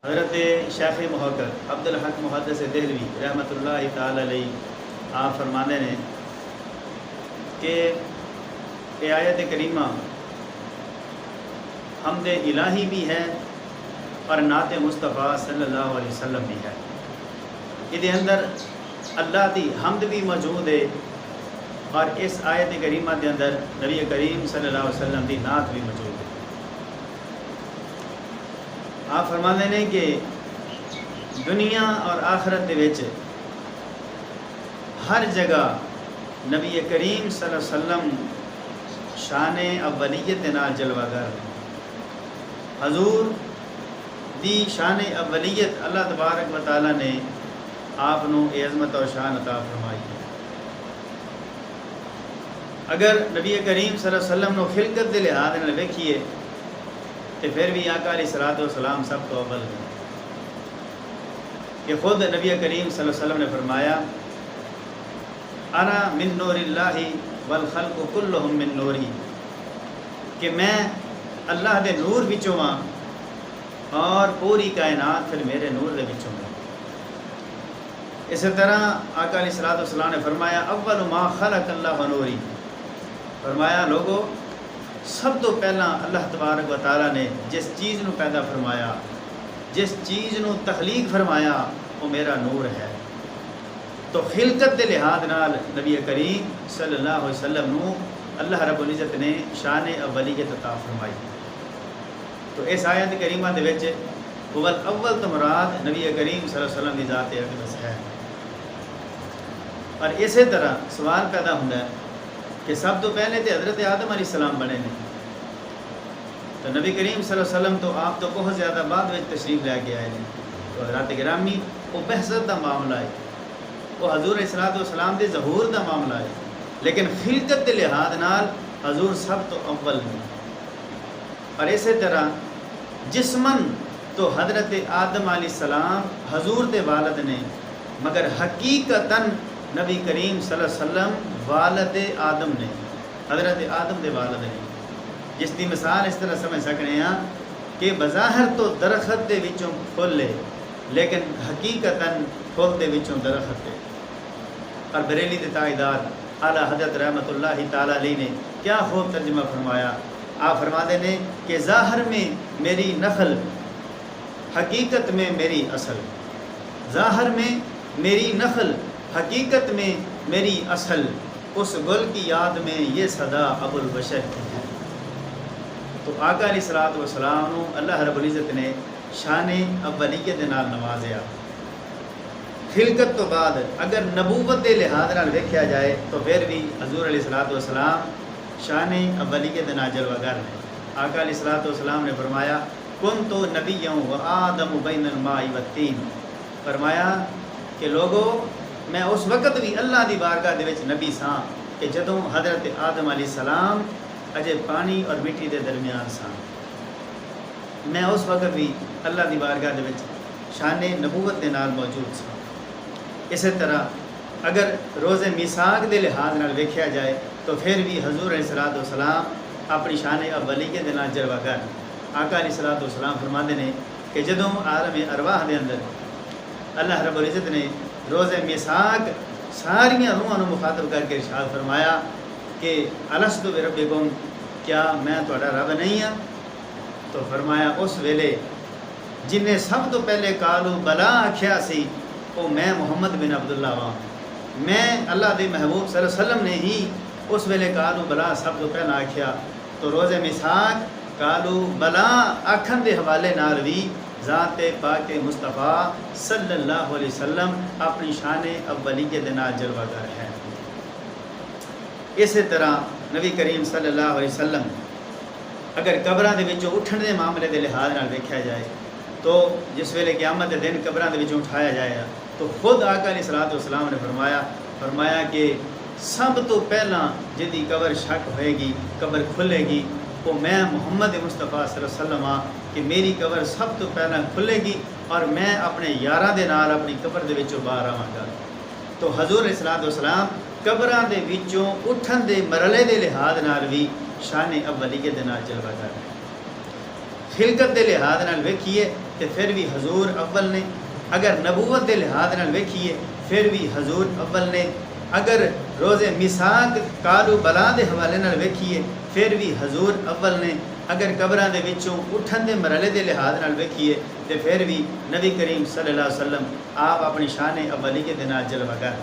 حضرت شیخ محقق عبدالحق محدث دہلوی رحمۃ اللہ تعالی علیہ آپ فرمانے نے کہ یہ آیت کریمہ حمد الہی بھی ہے اور نعت مصطفیٰ صلی اللہ علیہ وسلم بھی ہے۔ یہ اندر اللہ دی حمد بھی موجود ہے اور اس آیت کریمہ کے اندر نبی کریم صلی اللہ علیہ وسلم دی نعت بھی موجود ہے۔ آپ فرماتے ہیں کہ دنیا اور آخرت دے وچ ہر جگہ نبی کریم صلی اللہ علیہ وسلم شان اولیت دے نال جلوہ گر حضور دی شان اولیت اللہ تبارک و تعالی نے آپ نو عظمت اور شان عطا فرمائی ہے۔ اگر نبی کریم صلی اللہ علیہ وسلم نو خلقت دے لحاظ نال ویکھیے کہ پھر بھی آقا علیہ الصلوۃ والسلام سب تو اول ہیں کہ خود نبی کریم صلی اللہ علیہ وسلم نے فرمایا انا من نور اللہ والخلق کلہم من نوری، کہ میں اللہ دے نور وچوں ہاں اور پوری کائنات پھر میرے نور دے وچوں ہے۔ اسی طرح آقا علیہ الصلوۃ والسلام نے فرمایا اول ما خلق اللہ نوری، فرمایا لوگو سب تو پہلا اللہ تبارک و تعالیٰ نے جس چیز نو پیدا فرمایا، جس چیز نو تخلیق فرمایا وہ میرا نور ہے۔ تو خلقت دے لحاظ نال نبی کریم صلی اللہ علیہ وسلم نو اللہ رب العزت نے شان اولیت عطا فرمائی۔ تو اس آیت کریمہ دے وچ اول تو مراد نبی کریم صلی اللہ علیہ وسلم کی ذات اقدس ہے۔ اور اسی طرح سوال پیدا ہوتا ہے کہ سب تو پہلے تو حضرت آدم علیہ السلام بنے نے، تو نبی کریم صلی اللہ علیہ وسلم تو آپ تو بہت زیادہ بعد میں تشریف لے کے آئے ہیں۔ تو حضرات گرامی وہ بحثت دا معاملہ ہے، وہ حضور علیہ الصلوۃ والسلام دے ظہور دا معاملہ ہے، لیکن خلقت دے لحاظ نال حضور سب تو اول ہیں۔ اور اسی طرح جسمن تو حضرت آدم علیہ السلام حضور دے والد نے، مگر حقیقتاً نبی کریم صلی اللہ علیہ وسلم والد آدم نے، حضرت آدم دے والد نے، جس کی مثال اس طرح سمجھ سکتے ہیں کہ بظاہر تو درخت دے وچوں پھل ہے لیکن حقیقتاً پھل دے وچوں درخت ہے۔ اور بریلی دے تاجدار اعلیٰ حضرت رحمۃ اللہ تعالی علیہ نے کیا خوب ترجمہ فرمایا۔ آپ فرماتے ہیں کہ ظاہر میں میری نخل، حقیقت میں میری اصل، ظاہر میں میری نخل، حقیقت میں میری اصل، اس گل کی یاد میں یہ صدا ابو البشر کی ہے۔ تو آقا علیہ الصلوۃ والسلام نو اللہ رب العزت نے شان اولیت دے نال نوازیا۔ خلقت تو بعد اگر نبوت دے لحاظ نال ویکھیا جائے تو پھر بھی حضور علیہ الصلوۃ والسلام شان اولیت دے نال جلوہ گر نے۔ آقا علیہ الصلوۃ والسلام نے فرمایا کنت نبیا و آدم بین الماء والطین، فرمایا کہ لوگو میں اس وقت بھی اللہ دی بارگاہ دے وچ نبی ساں کہ جدوں حضرت آدم علیہ السلام اجے پانی اور مٹی دے درمیان ساں، میں اس وقت بھی اللہ دی بارگاہ دے وچ شان نبوت دے نال موجود ساں۔ اسی طرح اگر روز میثاق دے لحاظ نال ویکھیا جائے تو پھر بھی حضور علیہ الصلوۃ والسلام اپنی شان اولیت دے نال جلوہ گر۔ آقا علیہ الصلوۃ والسلام فرماندے نے کہ جدوں عالم ارواح دے اندر اللہ رب العزت نے روز میثاق ساریاں روحاں نو مخاطب کر کے ارشاد فرمایا کہ الست بربکم، کیا میں تہاڈا رب نہیں ہاں؟ تو فرمایا اس ویلے جن نے سب تو پہلے قالو بلا آکھیا سی وہ میں محمد بن عبداللہ ہاں، میں اللہ دے محبوب صلی اللہ علیہ وسلم نے ہی اس ویلے قالو بلا سب تو پہلا آکھیا۔ تو روز میثاق قالو بلا آکھن دے حوالے نال بھی ذات پاک مصطفیٰ صلی اللہ علیہ وسلم اپنی شان اولیت دے نال جلوہ گر ہے۔ اسی طرح نبی کریم صلی اللہ علیہ وسلم اگر قبراں دے وچوں اٹھن دے معاملے دے لحاظ نال ویکھیا جائے تو جس ویلے قیامت دے دن قبراں دے وچوں اٹھایا جائے تو خود آقا علیہ الصلوۃ والسلام نے فرمایا کہ سب تو پہلا جدی قبر شک ہوئے گی، قبر کھلے گی، وہ میں محمد مصطفیٰ صلی اللہ علیہ وسلم ہاں کہ میری قبر سب تو پہلا کھلے گی اور میں اپنے یاراں دے نال اپنی قبر دے وچوں باہر آواں گا۔ تو حضور علیہ الصلوۃ والسلام قبراں دے وچوں اٹھن دے مرحلے دے لحاظ نال بھی شان اولیت دے نال جلوہ گر۔ خلقت دے لحاظ نال ویکھیے تو پھر بھی حضور اول نے. اگر نبوت کے لحاظ نال ویکھیے پھر بھی حضور اول نے. اگر روز میثاق کالو بلا دے حوالے نال ویکھیے پھر بھی حضور اول نے. اگر قبراں دے وچوں اٹھن دے مرحلے دے لحاظ نال ویکھیے تو پھر بھی نبی کریم صلی اللہ علیہ وسلم آپ اپنی شان اولیت دے نال جلوہ گر.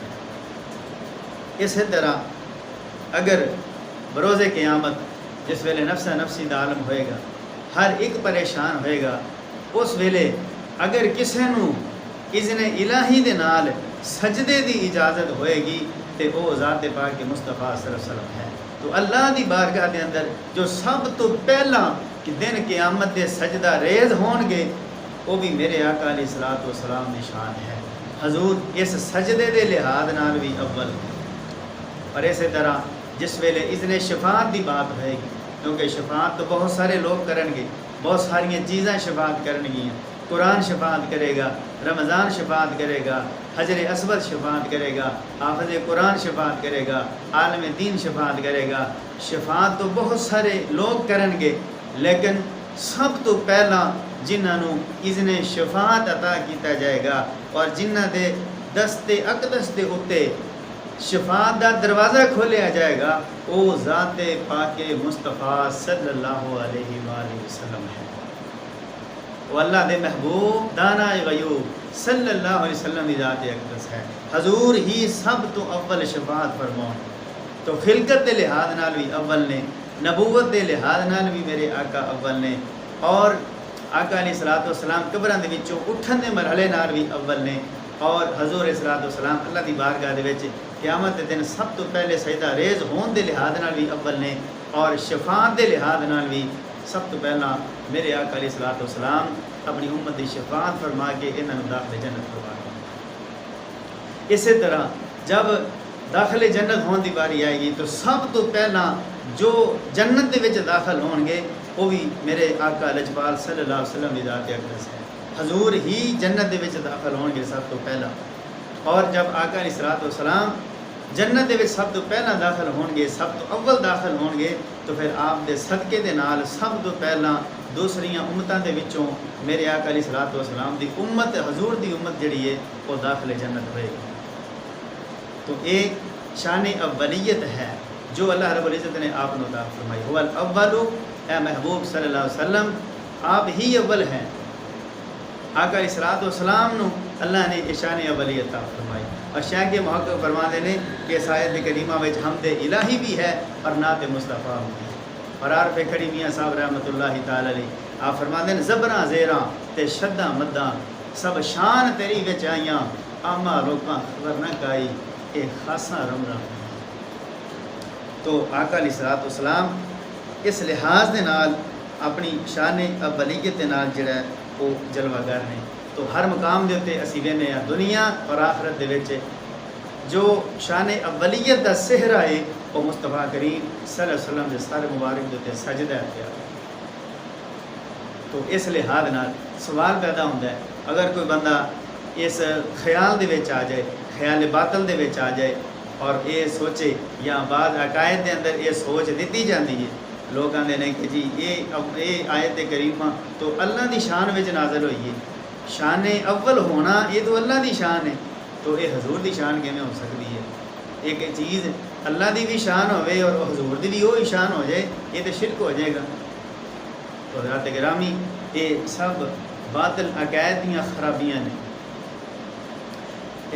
اسی طرح اگر بروز قیامت جس ویلے نفسا نفسی دا عالم ہوئے گا ہر ایک پریشان ہوئے گا اس ویلے اگر کسے نو اذن الہی دے نال سجدے دی اجازت ہوئے گی تے او ذات پاک مصطفیٰ صلی اللہ علیہ وسلم ہے. تو اللہ دی بارگاہ دے اندر جو سب تو پہلا کہ دن قیامت دے سجدہ ریز ہون گے وہ بھی میرے آقا علیہ الصلوۃ والسلام کی شان ہے. حضور اس سجدے دے لحاظ نال بھی اول. اور اسی طرح جس ویلے اذن شفاعت دی بات ہوئے گی کیونکہ شفاعت تو بہت سارے لوگ کرن گے, بہت ساری چیزاں شفاعت کرن گیاں. قرآن شفاعت کرے گا, رمضان شفاعت کرے گا, حجر اسود شفاعت کرے گا, حافظ قرآن شفاعت کرے گا, عالم دین شفاعت کرے گا. شفاعت تو بہت سارے لوگ کرن گے لیکن سب تو پہلا جنہوں اذن شفاعت عطا کیتا جائے گا اور جنہ دے دستے اقدس دے اتے شفاعت دا دروازہ کھولیا جائے گا وہ ذات پاک مصطفیٰ صلی اللہ علیہ وآلہ وسلم ہے. وہ اللہ دے محبوب دانا غیوب صلی اللہ علیہ وسلم کی ذات اقدس ہے. حضور ہی سب تو اول شفاعت فرماؤ. تو خلقت دے لحاظ نال بھی اول نے, نبوت دے لحاظ نال بھی میرے آقا اول نے, اور آقا علیہ الصلوۃ والسلام قبراں دے وچوں اٹھن دے مرحلے نال بھی اول نے. اور حضور علیہ الصلوۃ والسلام اللہ دی بارگاہ دے وچ قیامت دے دن سب تو پہلے سجدہ ریز ہون دے لحاظ نال بھی اول نے, اور شفاعت دے لحاظ نال بھی سب تو پہلا میرے آقا علیہ الصلوۃ والسلام اپنی امت دی شفاعت فرما کے انہاں نوں داخل جنت کروا دیں. اسی طرح جب داخل جنت ہون دی باری آئے گی تو سب تو پہلا جو جنت دے وچ داخل ہون گے وہ بھی میرے آقا لجپال صلی اللہ علیہ وسلم دی ذات اقدس ہے. حضور ہی جنت دے وچ داخل ہون گے سب تو پہلا. اور جب آقا علیہ الصلوۃ والسلام جنت دے وچ سب تو پہلا داخل ہون گے, سب تو اول داخل ہون گے, تو پھر آپ دے صدقے دے نال سب تو پہلا دوسریاں امتاں دے وچوں میرے آقا علیہ الصلوۃ والسلام دی امت, حضور دی امت جڑی ہے وہ داخل جنت ہوئے گی. تو ایک شان اولیت ہے جو اللہ رب العزت نے آپ کو عطا فرمائی. هو الاول, اے محبوب صلی اللہ علیہ وسلم آپ ہی اول ہیں. آقا علیہ الصلوۃ والسلام نو اللہ نے شان اولیت عطا فرمائی. اور شاہ کے محقق فرماتے ہیں کہ اس آیت کریمہ میں حمد الہی بھی ہے اور نعت مصطفیٰ بھی ہے. اور عارف کھڑی میاں صاحب رحمۃ اللہ تعالی علیہ آپ فرماتے ہیں زبراں زیراں تے شداں مداں سب شان تیری وچ آئیاں آما لوکاں خبر نہ کائی اے خاصاں رمرا. تو آقا علیہ الصلوۃ والسلام اس لحاظ دے نال اپنی شان اولیت دے نال جڑا ہے وہ جلوہ گر نے. تو ہر مقام دے تے اسی وینے ہاں دنیا اور آخرت دے وچ جو شان اولیت دا صحرا ہے وہ مصطفیٰ کریم صلی اللہ علیہ وسلم دے سر مبارک دے تے سجدہ ہے. تو اس لحاظ نال سوال پیدا ہوتا ہے اگر کوئی بندہ اس خیال دے وچ آ جائے, خیال باطل دے وچ آ جائے اور یہ سوچے یا بعض عقائد دے اندر یہ سوچ دیتی جاتی ہے لوگ آتے ہیں کہ جی یہ آیت کریمہ تو اللہ دی شان وچ نازل ہوئی ہے, شان اول ہونا یہ تو اللہ دی شان ہے, تو یہ حضور دی شان کیویں ہو سکتی ہے؟ ایک چیز اللہ دی بھی شان ہوئے اور حضور دی بھی وہی شان ہو جائے یہ تو شرک ہو جائے گا. تو حضرات گرامی یہ سب باطل عقائد دیاں خرابیاں نے.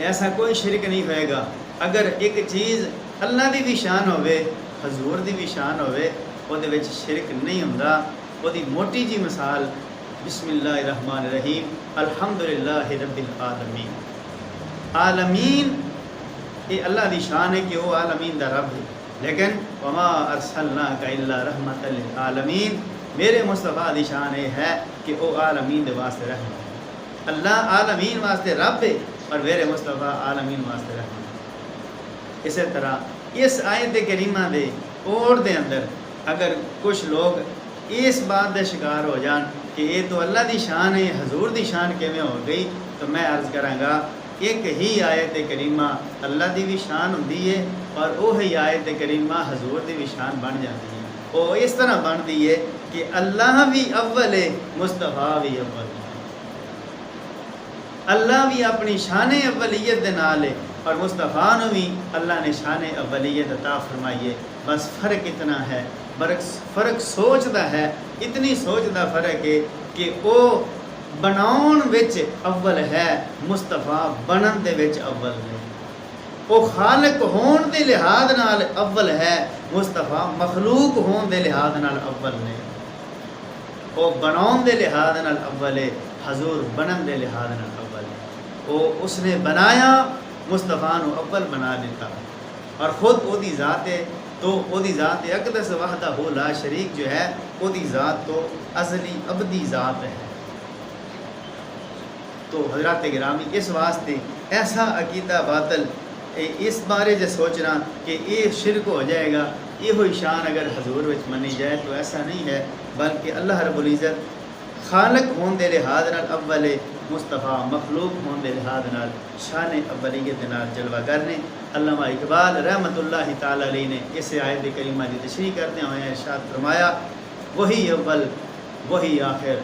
ایسا کوئی شرک نہیں ہوئے گا اگر ایک چیز اللہ دی بھی شان ہوئے حضور دی بھی شان ہوئے وہ دے وچ شرک نہیں ہوندا. وہ دی موٹی جی مثال بسم اللہ الرحمن الرحیم الحمدللہ رب العالمین. عالمین یہ اللہ دی شان ہے کہ وہ عالمین دا رب ہے, لیکن وما ارسلناک الا رحمت للعالمین میرے مصطفیٰ دی شان یہ ہے کہ وہ عالمین دے واسطے رحمت ہے. اللہ عالمین واسطے رب ہے اور میرے مصطفیٰ عالمین واسطے رحمت ہے. اسی طرح اس آیت کریمہ دے اور دے اندر اگر کچھ لوگ اس بات دے شکار ہو جان کہ یہ تو اللہ دی شان ہے حضور دی شان کیویں ہو گئی, تو میں عرض کراں گا ایک ہی آیت کریمہ اللہ دی بھی شان ہوندی ہے اور وہی آیت کریمہ حضور دی بھی شان بن جاتی ہے. وہ اس طرح بنتی ہے کہ اللہ بھی اول ہے مصطفیٰ بھی اول ہے. اللہ بھی اپنی شان اولیت دے نال ہے اور مصطفیٰ نو بھی اللہ نے شان اولیت عطا فرمائی ہے. بس فرق اتنا ہے، فرق سوچ دا ہے، اتنی سوچ دا فرق ہے کہ او بناؤن وچ اول ہے، مصطفیٰ بنن دے وچ اول ہے. او خالق ہون دے لحاظ نال اول ہے، مصطفیٰ مخلوق ہون دے لحاظ نال اول نے. او بناؤن دے لحاظ نال اول ہے، حضور بنن دے لحاظ نال اول ہے. او اس نے بنایا، مصطفیٰ نو اول بنا دیتا، اور خود او دی ذات ہے تو او دی ذات اقدس وحدہ لا شریک جو ہے، او دی ذات تو ازلی ابدی ذات ہے. تو حضرات گرامی اس واسطے ایسا عقیدہ باطل اس بارے جو سوچنا کہ یہ شرک ہو جائے گا، یہ ہوئی شان اگر حضور وچ منی جائے تو ایسا نہیں ہے، بلکہ اللہ رب العزت خالق ہون دے لحاظ نال اول ہے، مصطفیٰ مخلوق ہون دے لحاظ نال شان اولیت دے نال جلوہ کرنے. علامہ اقبال رحمۃ اللہ تعالی علیہ نے اس آیت کریمہ کی تشریح کرتے ہوئے ارشاد فرمایا، وہی اول وہی آخر،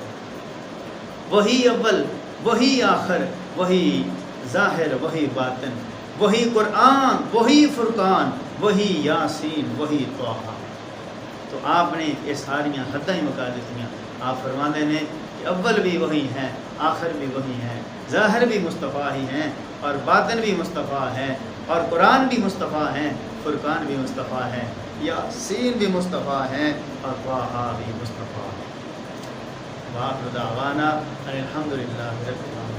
وہی اول وہی آخر، وہی ظاہر وہی باطن، وہی قرآن وہی فرقان، وہی یاسین وہی طٰہٰ. تو آپ نے یہ ساریاں حدیں مکا دیتی. آپ فرماتے ہیں کہ اول بھی وہی ہیں، آخر بھی وہی ہیں، ظاہر بھی مصطفیٰ ہی ہیں، اور باطن بھی مصطفیٰ ہیں، اور قرآن بھی مصطفیٰ ہیں، فرقان بھی مصطفیٰ ہیں، یاسین بھی مصطفیٰ ہیں، اور طٰہٰ بھی مصطفیٰ ہیں. وآخر دعوانا الحمد للہ رب العالمین.